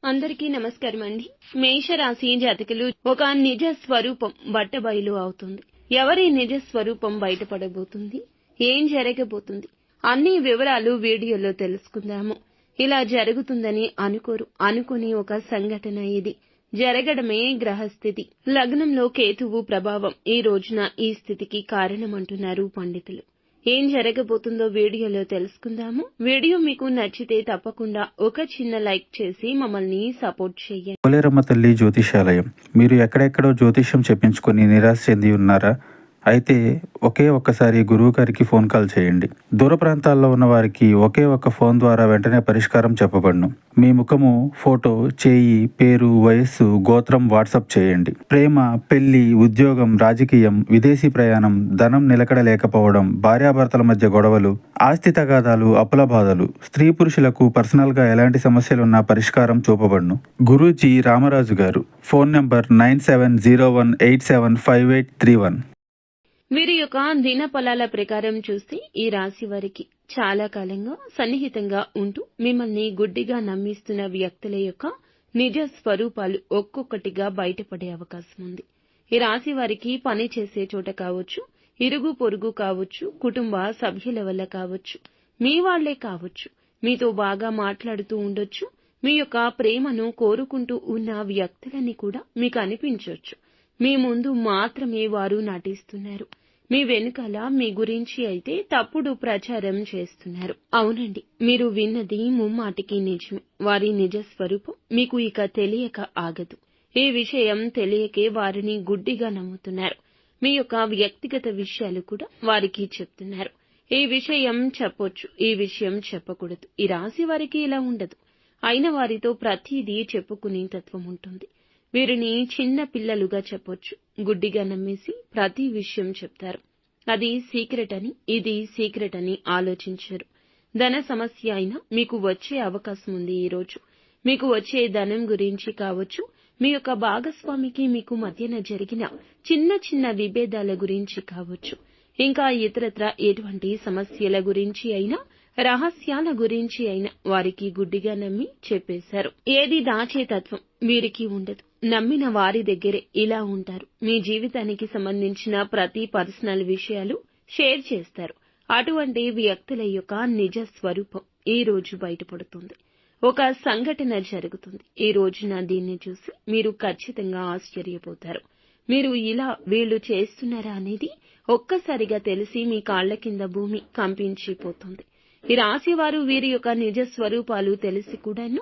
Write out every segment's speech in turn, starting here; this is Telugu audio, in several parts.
అందరికీ నమస్కారం అండి. మేషరాశి జాతకులు ఒక నిజ స్వరూపం బట్టబయలు అవుతుంది. ఎవరి నిజ స్వరూపం బయటపడబోతుంది, ఏం జరగబోతుంది అన్ని వివరాలు వీడియోలో తెలుసుకుందాము. ఇలా జరుగుతుందని అనుకోరు, అనుకుని ఒక సంఘటన ఇది జరగడమే గ్రహస్థితి. లగ్నంలో కేతువు ప్రభావం ఈ రోజున ఈ స్థితికి కారణమంటున్నారు పండితులు. ఏం జరగబోతుందో వీడియోలో తెలుసుకుందాము. వీడియో మీకు నచ్చితే తప్పకుండా ఒక చిన్న లైక్ చేసి మమ్మల్ని సపోర్ట్ చేయండి. పోలేరమ్మ తల్లి జ్యోతిషాలయం. మీరు ఎక్కడెక్కడో జ్యోతిష్యం చెప్పించుకొని నిరాశ చెంది ఉన్నారా? అయితే ఒక్కసారి గురువు గారికి ఫోన్ కాల్ చేయండి. దూర ప్రాంతాల్లో ఉన్న వారికి ఒకే ఒక్క ఫోన్ ద్వారా వెంటనే పరిష్కారం చెప్పబడును. మీ ముఖము, ఫోటో, చేయి, పేరు, వయస్సు, గోత్రం వాట్సాప్ చేయండి. ప్రేమ, పెళ్లి, ఉద్యోగం, రాజకీయం, విదేశీ ప్రయాణం, ధనం నిలకడ లేకపోవడం, భార్యాభర్తల మధ్య గొడవలు, ఆస్తి తగాదాలు, అప్పుల బాధలు, స్త్రీ పురుషులకు పర్సనల్ గా ఎలాంటి సమస్యలున్నా పరిష్కారం చూపబడును. గురూజీ రామరాజు గారు. Phone number 9701875831. వీరి యొక్క దిన ఫలాల ప్రకారం చూస్తే ఈ రాశి వారికి చాలా కాలంగా సన్నిహితంగా ఉంటూ మిమ్మల్ని గుడ్డిగా నమ్మిస్తున్న వ్యక్తుల యొక్క నిజ స్వరూపాలు ఒక్కొక్కటిగా బయటపడే అవకాశం ఉంది. ఈ రాశి వారికి పని చేసే చోట కావచ్చు, ఇరుగు పొరుగు కావచ్చు, కుటుంబ సభ్యుల వల్ల కావచ్చు, మీ వాళ్లే కావచ్చు, మీతో బాగా మాట్లాడుతూ ఉండొచ్చు, మీ యొక్క ప్రేమను కోరుకుంటూ ఉన్న వ్యక్తులని కూడా మీకు అనిపించవచ్చు. మీ ముందు మాత్రమే వారు నటిస్తున్నారు, మీ వెనుకాల మీ గురించి అయితే తప్పుడు ప్రచారం చేస్తున్నారు. అవునండి, మీరు విన్నది ముమ్మాటికి నిజమే. వారి నిజ స్వరూపం మీకు ఇక తెలియక ఆగదు. ఈ విషయం తెలియకే వారిని గుడ్డిగా నమ్ముతున్నారు. మీ యొక్క వ్యక్తిగత విషయాలు కూడా వారికి చెప్తున్నారు. ఈ విషయం చెప్పొచ్చు, ఈ విషయం చెప్పకూడదు. ఈ రాశి వారికి ఇలా ఉండదు. అయిన వారితో ప్రతిదీ చెప్పుకునే తత్వం ఉంటుంది. వీరిని చిన్న పిల్లలుగా చెప్పొచ్చు. గుడ్డిగా నమ్మేసి ప్రతి విషయం చెప్తారు. అది సీక్రెట్ అని, ఇది సీక్రెట్ అని ఆలోచించరు. ధన సమస్య అయినా మీకు వచ్చే అవకాశం ఉంది. ఈ రోజు మీకు వచ్చే ధనం గురించి కావచ్చు, మీ యొక్క భాగస్వామికి మీకు మధ్యన జరిగిన చిన్న చిన్న విభేదాల గురించి కావచ్చు, ఇంకా ఇతరత్ర ఎటువంటి సమస్యల గురించి అయినా, రహస్యాల గురించి అయినా వారికి గుడ్డిగా నమ్మి చెప్పేశారు. ఏది దాచే తత్వం వీరికి ఉండదు. నమ్మిన వారి దగ్గరే ఇలా ఉంటారు. మీ జీవితానికి సంబంధించిన ప్రతి పర్సనల్ విషయాలు షేర్ చేస్తారు. అటువంటి వ్యక్తుల యొక్క నిజ స్వరూపం ఈ రోజు బయటపడుతుంది. ఒక సంఘటన జరుగుతుంది. ఈ రోజున దీన్ని చూసి మీరు ఖచ్చితంగా ఆశ్చర్యపోతారు. మీరు ఇలా వీళ్లు చేస్తున్నారా అనేది ఒక్కసారిగా తెలిసి మీ కాళ్ల కింద భూమి కంపించిపోతుంది. ఈ రాశి వారు వీరి యొక్క నిజ స్వరూపాలు తెలిసి కూడాను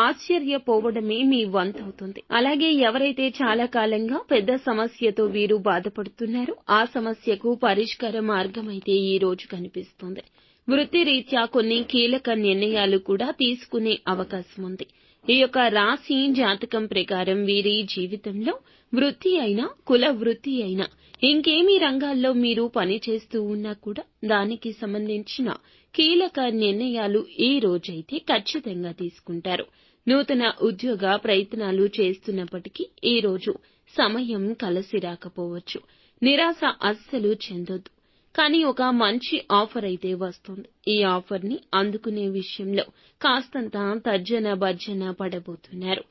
ఆశ్చర్యపోవడమే మీ వంతవుతుంది. అలాగే ఎవరైతే చాలా కాలంగా పెద్ద సమస్యతో వీరు బాధపడుతున్నారో ఆ సమస్యకు పరిష్కార మార్గం అయితే ఈ రోజు కనిపిస్తుంది. వృత్తిరీత్యా కొన్ని కీలక నిర్ణయాలు కూడా తీసుకునే అవకాశం ఉంది. ఈ యొక్క రాశి జాతకం ప్రకారం వీరి జీవితంలో వృత్తి అయినా, కుల వృత్తి అయినా, ఇంకేమీ రంగాల్లో మీరు పని చేస్తూ ఉన్నా కూడా దానికి సంబంధించిన కీలక నిర్ణయాలు ఈ రోజైతే ఖచ్చితంగా తీసుకుంటారు. నూతన ఉద్యోగ ప్రయత్నాలు చేస్తున్నప్పటికీ ఈ రోజు సమయం కలిసి రాకపోవచ్చు. నిరాశ అస్సలు చెందొద్దు. కానీ ఒక మంచి ఆఫర్ అయితే వస్తుంది. ఈ ఆఫర్ ని అందుకునే విషయంలో కాస్తంత తర్జన భర్జన పడబోతున్నారు.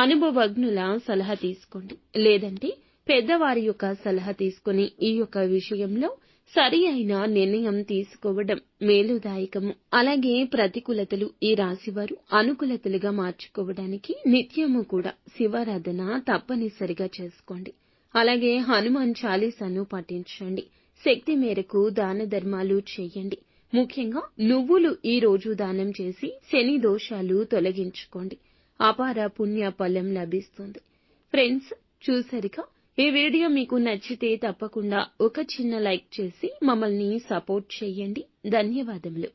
అనుభవజ్ఞుల సలహా తీసుకోండి, లేదంటే పెద్దవారి యొక్క సలహా తీసుకుని ఈ యొక్క విషయంలో సరి అయిన నిర్ణయం తీసుకోవడం మేలుదాయకము. అలాగే ప్రతికూలతలు ఈ రాశివారు అనుకూలతలుగా మార్చుకోవడానికి నిత్యము కూడా శివారాధన తప్పనిసరిగా చేసుకోండి. అలాగే హనుమాన్ చాలీసాను పఠించండి. శక్తి మేరకు దాన ధర్మాలు చేయండి. ముఖ్యంగా నువ్వులు ఈ రోజు దానం చేసి శని దోషాలు తొలగించుకోండి. అపార పుణ్య ఫలం లభిస్తుంది. ఫ్రెండ్స్, చూసారుగా, ఈ వీడియో మీకు నచ్చితే తప్పకుండా ఒక చిన్న లైక్ చేసి మమ్మల్ని సపోర్ట్ చేయండి. ధన్యవాదములు.